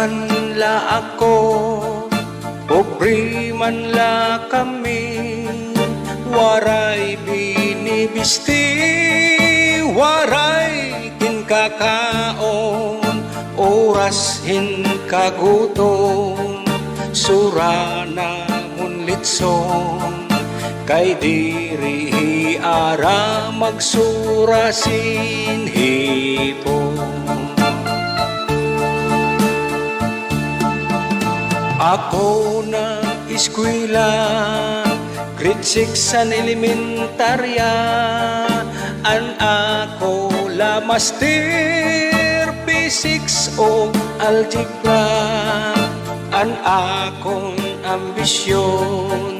man la ako, pobre man la kami, waray binibisti, waray kinkakaon, oras hinkagutom, sura namon litson, kay diri ara magsura sinhipon. Ako nag-eskwela, grade 6 sa elementarya, an ako la master physics o algebra, an akong ambisyon,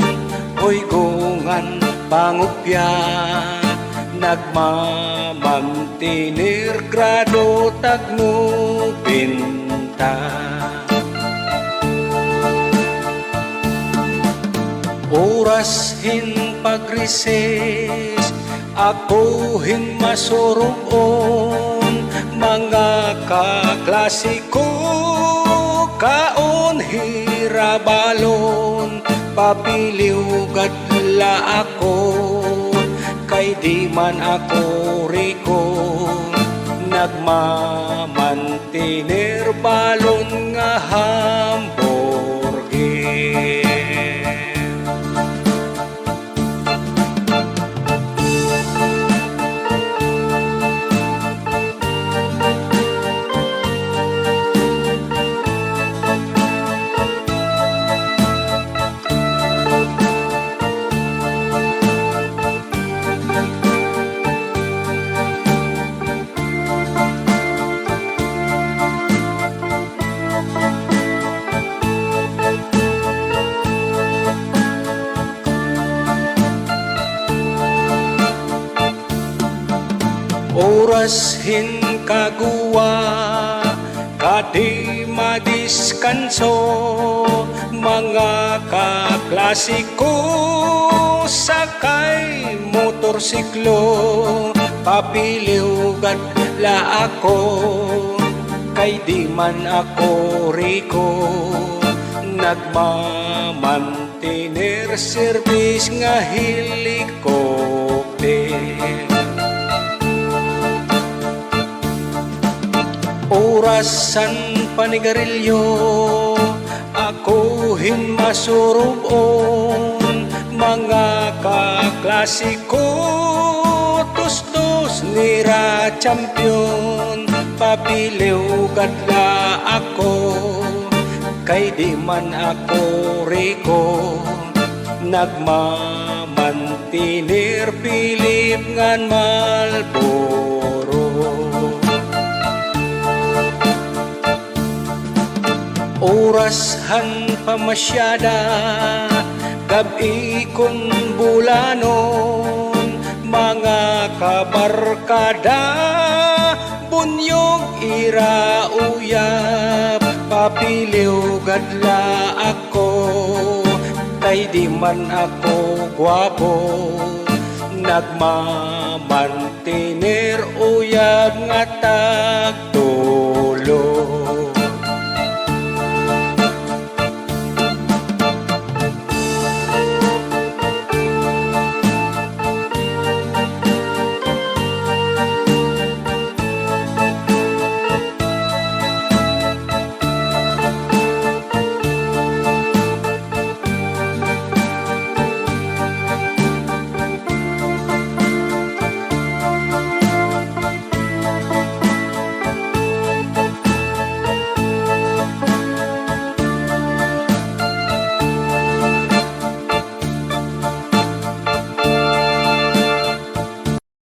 hoy gungan pangupya, nagmamantinir grado tagno pinta. Oras hin pagrises, ako hin masuruon, mga kaklasiko, kaon hirabalon, papiliw gadla ako, kay di man ako riko, nagmamantinir balon nga hamburger. Oras hin kagua, kadi madiskanso, mga kaklasiko, sakay motorsiklo, papiliw gadla ako, kay di man ako riko, nagmamantinir service nga helicopter. Orasan panigarilyo, ako hin masurubon, mga kaklasiko, tustos nira champion, papiliw gadla ako, kay di man ako riko, nagmamantinir Pilip ngan Malboro. Oras han pamasyada, gabi kon bulanon, mga kabarkada, bunyog ira uyab, papiliw gadla ako, kay di man ako gwapo, nagmamantinir uyab nga tag